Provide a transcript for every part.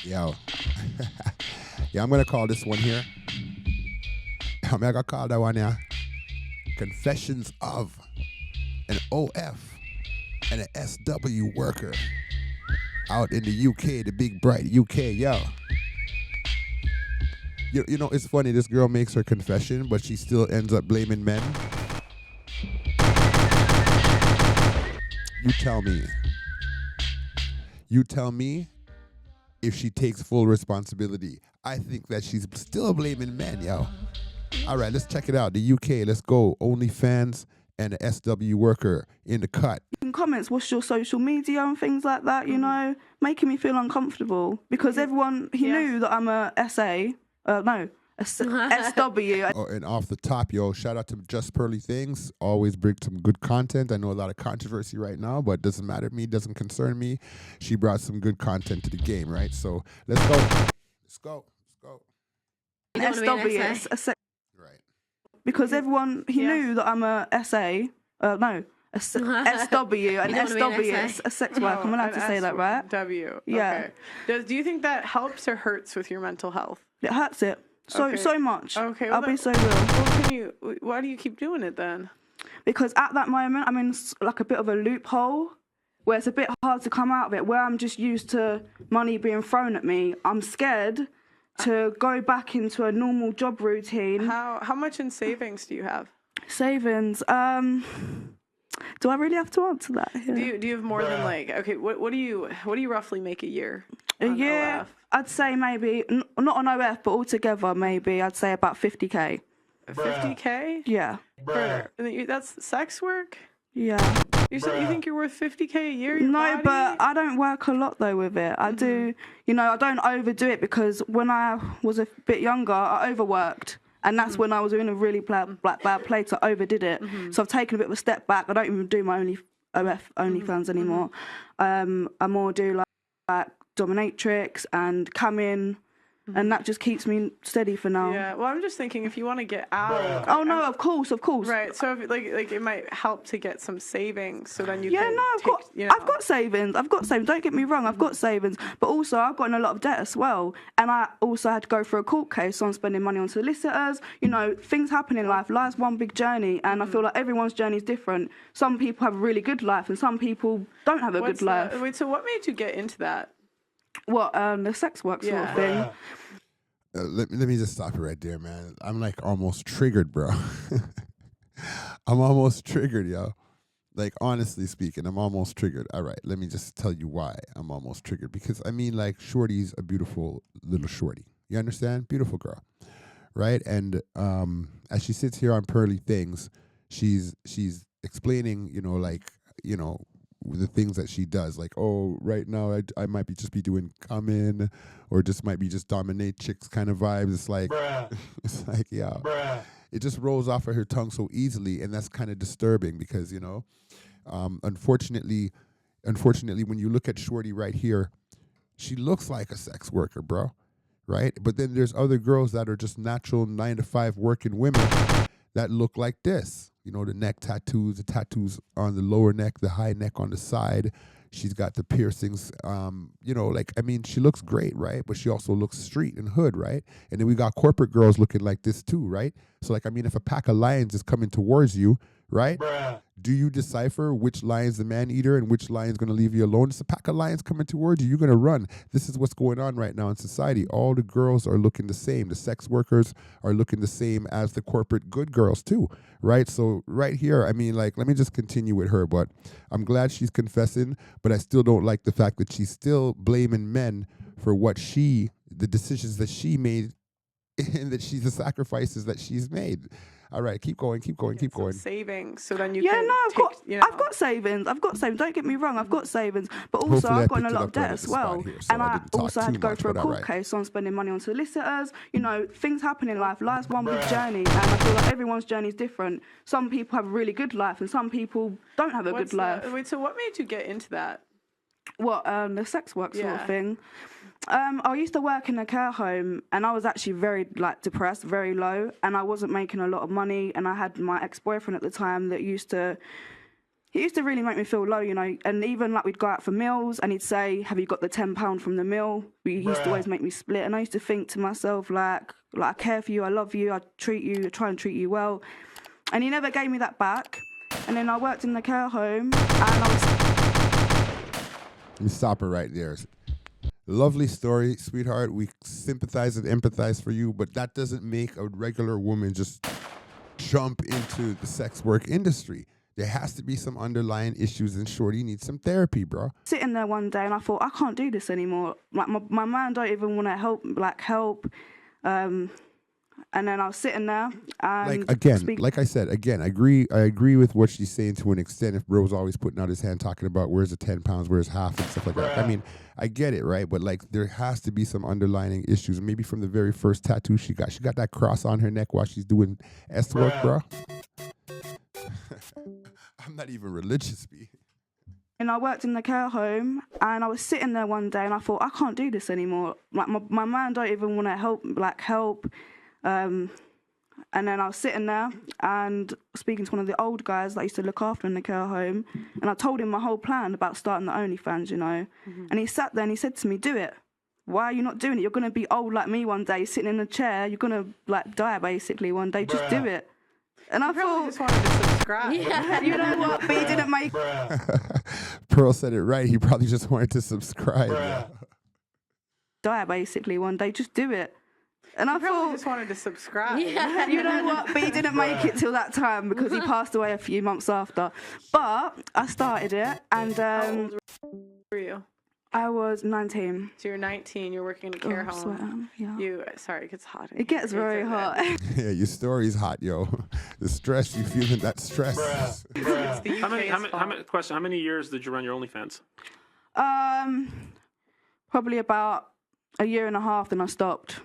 Yo. Yeah, I'm gonna call this one here. I'm gonna call that one here. Confessions of an OF and an SW worker out in the UK, the big bright UK, yo. You know, it's funny, this girl makes her confession, but she still ends up blaming men. You tell me. You tell me if she takes full responsibility. I think that she's still blaming men, yo. All right, let's check it out. The UK, let's go. OnlyFans and the SW worker in the cut. In comments, what's your social media and things like that, you know, making me feel uncomfortable because everyone, he knew that I'm a SW. Oh, and off the top, yo, shout out to Just Pearly Things. Always bring some good content. I know a lot of controversy right now, but it doesn't matter to me, doesn't concern me. She brought some good content to the game, right? So let's go. Let's go. Let's go. SW, Right. because everyone, he knew that I'm a SW, and SW is a sex worker. I'm allowed to say that, right? W. Yeah. Okay. Do you think that helps or hurts with your mental health? It hurts it so much. Okay. I'll be so real. Well, why do you keep doing it then? Because at that moment, I'm in like a bit of a loophole where it's a bit hard to come out of it, where I'm just used to money being thrown at me. I'm scared to go back into a normal job routine. How much in savings do you have? Savings. Do I really have to answer that? Yeah. Do you have more than like, okay, what do you roughly make a year? A year, OF? I'd say maybe not on OF, but altogether maybe I'd say about 50K. 50K? Yeah. That's sex work? Yeah. You think you're worth 50K a year? No, but I don't work a lot though with it. I do, you know, I don't overdo it because when I was a bit younger, I overworked. And that's when I was in a really bad place. I overdid it. So I've taken a bit of a step back. I don't even do my OnlyFans anymore. I more do like dominatrix and come in. And that just keeps me steady for now. Yeah, well, I'm just thinking if you want to get out. Oh no, of course. Right, so if, like it might help to get some savings, so then you. Yeah, can no, I've got savings. Don't get me wrong, I've got savings, but also I've got in a lot of debt as well, and I also had to go through a court case, so I'm spending money on solicitors. You know, things happen in life. Life's one big journey, and I feel like everyone's journey is different. Some people have a really good life, and some people don't have a good life. Wait, so what made you get into that? What the sex work sort of thing. Let me just stop you right there, man. I'm like almost triggered, bro. I'm almost triggered, yo. Like, honestly speaking, I'm almost triggered. All right, let me just tell you why I'm almost triggered. Because, I mean, like, Shorty's a beautiful little shorty. You understand? Beautiful girl, right? And as she sits here on Pearly Things, she's explaining, the things that she does, like, oh, right now I might be doing come in, or just might be just dominate chicks kind of vibes. It's like, it's like, yeah, it just rolls off of her tongue so easily, and that's kind of disturbing because unfortunately, when you look at Shorty right here, she looks like a sex worker, bro, right? But then there's other girls that are just natural 9-to-5 working women that look like this. You know, the neck tattoos, the tattoos on the lower neck, the high neck on the side. She's got the piercings. She looks great, right? But she also looks street and hood, right? And then we got corporate girls looking like this too, right? So, if a pack of lions is coming towards you, right? Do you decipher which lion's the man eater and which lion's going to leave you alone? It's a pack of lions coming towards you. You're going to run. This is what's going on right now in society. All the girls are looking the same. The sex workers are looking the same as the corporate good girls too, right? So right here, let me just continue with her. But I'm glad she's confessing, but I still don't like the fact that she's still blaming men for the decisions that she made and the sacrifices that she's made. All right, keep going. Savings, so then you Yeah, can no, I've got savings. Don't get me wrong, I've got savings. But also, I've got in a lot of debt as well. And I also had to go through a court case, so I'm spending money on solicitors. You know, things happen in life. Life's one big journey, and I feel like everyone's journey is different. Some people have a really good life, and some people don't have a good life. Wait, so what made you get into that? What, the sex work sort of thing? I used to work in a care home, and I was actually very depressed, very low, and I wasn't making a lot of money, and I had my ex-boyfriend at the time that used to He used to really make me feel low, you know, and even like we'd go out for meals and he'd say, have you got the £10 from the meal? He used to always make me split, and I used to think to myself, like I care for you, I love you, I try and treat you well. And he never gave me that back. And then I worked in the care home and I was... Let me stop her right there. Lovely story, sweetheart. We sympathize and empathize for you, but that doesn't make a regular woman just jump into the sex work industry. There has to be some underlying issues, and Shorty needs some therapy, bro. Sitting there one day and I thought, I can't do this anymore. Like my man don't even want to help. And then I was sitting there and like I said, I agree with what she's saying to an extent. If bro's always putting out his hand talking about where's the £10, where's half and stuff like that. I mean, I get it, right? But like there has to be some underlying issues. Maybe from the very first tattoo she got that cross on her neck while she's doing SWorker, bro. I'm not even religious, B. And I worked in the care home and I was sitting there one day and I thought, I can't do this anymore. Like my man don't even want to help. And then I was sitting there and speaking to one of the old guys that I used to look after in the care home, and I told him my whole plan about starting the OnlyFans, you know. And he sat there and he said to me, do it. Why are you not doing it? You're going to be old like me one day, sitting in a chair. You're going to like die basically one day. Just do it. And I thought, just wanted to subscribe. Yeah, you know what? B didn't make... Pearl said it right. He probably just wanted to subscribe. Yeah. Die basically one day. Just do it. And I thought, just wanted to subscribe. Yeah, you know what? B didn't make it till that time because he passed away a few months after. But I started it, and How old were you? I was 19. So you're 19. You're working in a care home. Sweating, yeah. Sorry, it gets hot. It gets very hot. Yeah, your story's hot, yo. The stress, you feeling that stress. It's the UK's How many years did you run your OnlyFans? Probably about a year and a half, then I stopped.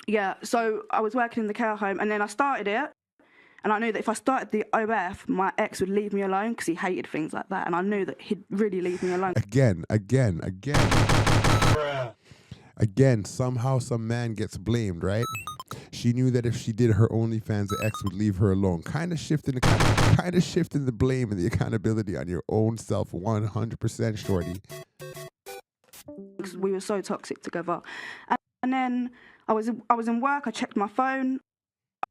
Yeah, so I was working in the care home, and then I started it, and I knew that if I started the OF, my ex would leave me alone because he hated things like that, and I knew that he'd really leave me alone. Again, somehow some man gets blamed, right? She knew that if she did her OnlyFans, the ex would leave her alone. Kind of shifting the blame and the accountability on your own self 100%, Shorty. Because we were so toxic together. And then I was in work, I checked my phone,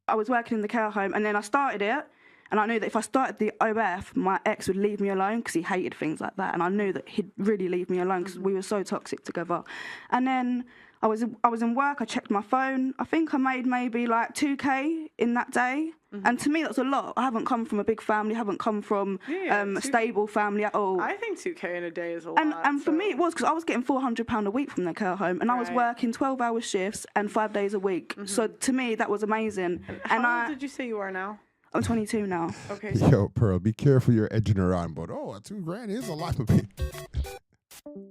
I was working in the care home, and then I started it, and I knew that if I started the OF, my ex would leave me alone because he hated things like that, and I knew that he'd really leave me alone because we were so toxic together. And then I was in work, I checked my phone, I think I made maybe like 2K in that day, and to me that's a lot. I haven't come from a big family, I haven't come from a stable family at all. I think 2K in a day is a lot. And for me it was because I was getting £400 a week from the care home, and I was working 12-hour shifts and 5 days a week. So to me that was amazing. How old did you say you are now? I'm 22 now. Okay. Yo, Pearl, be careful you're edging her on, but $2,000 is a lot of me.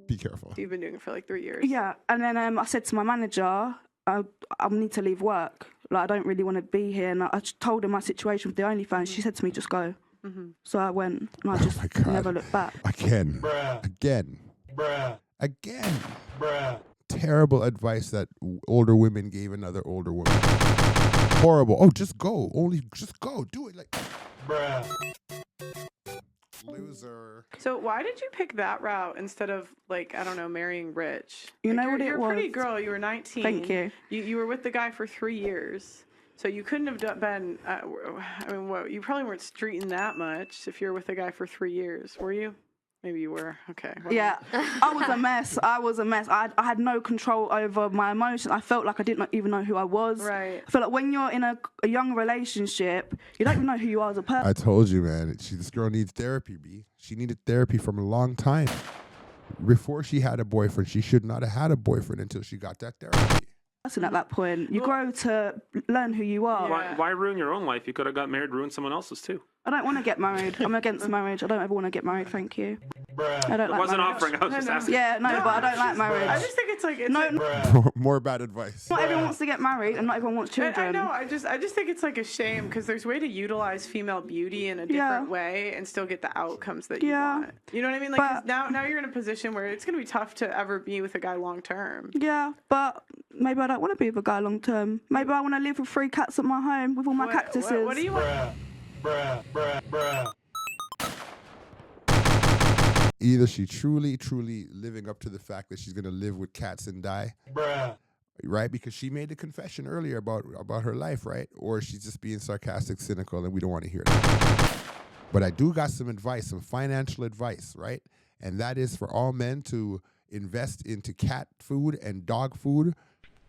Be careful. You've been doing it for like 3 years. Yeah, and then I said to my manager, I need to leave work. Like, I don't really want to be here. And I told her my situation with the OnlyFans. She said to me, just go. So I went, and I just never looked back. Again. Terrible advice that older women gave another older woman. Horrible. Oh, just go. Just go. Do it. Like, loser. So why did you pick that route instead of, like, I don't know, marrying rich? You know what it was? You're a pretty girl. You were 19. Thank you. You were with the guy for 3 years. So you couldn't have been, you probably weren't streeting that much if you were with a guy for 3 years, were you? Maybe you were. Okay. Well, yeah, I was a mess. I had no control over my emotions. I felt like I didn't even know who I was. Right. I feel like when you're in a young relationship, you don't even know who you are as a person. I told you, man. This girl needs therapy, B. She needed therapy from a long time. Before she had a boyfriend, she should not have had a boyfriend until she got that therapy. At that point, you grow to learn who you are. Why ruin your own life? You could have got married, ruined someone else's too. I don't want to get married. I'm against marriage. I don't ever want to get married. Thank you. I don't I like wasn't marriage. offering. I was just asking. Yeah, no, but I don't like marriage. I just think it's like More bad advice. Not everyone wants to get married, and not everyone wants children. I know. I just think it's like a shame because there's a way to utilize female beauty in a different way and still get the outcomes that you want. You know what I mean? Like 'cause now you're in a position where it's gonna be tough to ever be with a guy long term. Yeah, but maybe I don't want to be with a guy long term. Maybe I want to live with 3 cats at my home with all my cactuses. What do you want? Either she truly living up to the fact that she's gonna live with cats and die, right? Because she made a confession earlier about her life, right? Or she's just being sarcastic, cynical, and we don't want to hear that. But I do got some advice, some financial advice, right? And that is for all men to invest into cat food and dog food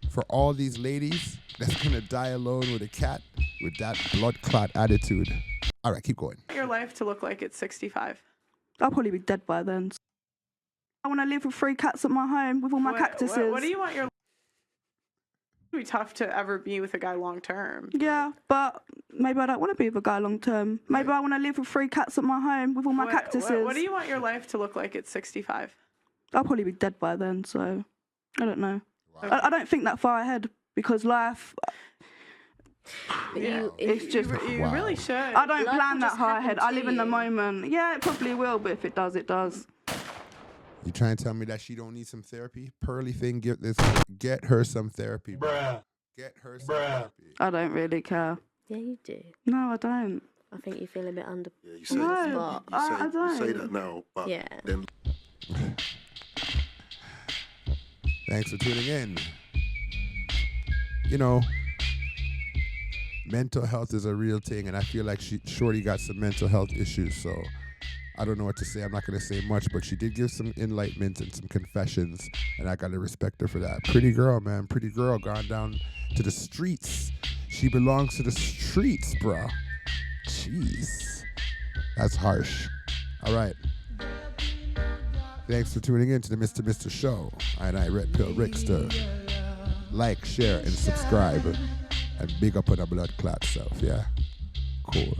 for all these ladies that's gonna die alone with a cat with that blood clot attitude. All right, keep going. Your life to look like it's 65. I'll probably be dead by then. I want to live with 3 cats at my home with all my cactuses. What do you want your? It'd be tough to ever be with a guy long term. Yeah, but maybe I don't want to be with a guy long term. Maybe I want to live with 3 cats at my home with all my cactuses. What do you want your life to look like at 65? I'll probably be dead by then, so I don't know. Wow. I don't think that far ahead because life. Yeah. It's just you really should. I don't Life plan will that just far ahead. happen I to live in the you. moment. Yeah, it probably will, but if it does, it does. You trying to tell me that she don't need some therapy? Pearly thing, get her some therapy, bro. Get her some therapy. I don't really care. Yeah, you do. No, I don't. I think you feel a bit under. Yeah, you say, No, that, spot. I you don't. say that now, but Yeah. then Thanks for tuning in. You know, mental health is a real thing, and I feel like Shorty got some mental health issues, so I don't know what to say. I'm not going to say much, but she did give some enlightenment and some confessions, and I got to respect her for that. Pretty girl, man. Pretty girl gone down to the streets. She belongs to the streets, bro. Jeez. That's harsh. All right. Thanks for tuning in to the Mr. Show. I Red Pill Rickster. Like, share, and subscribe. And big up on the blood clot self, yeah? Cool.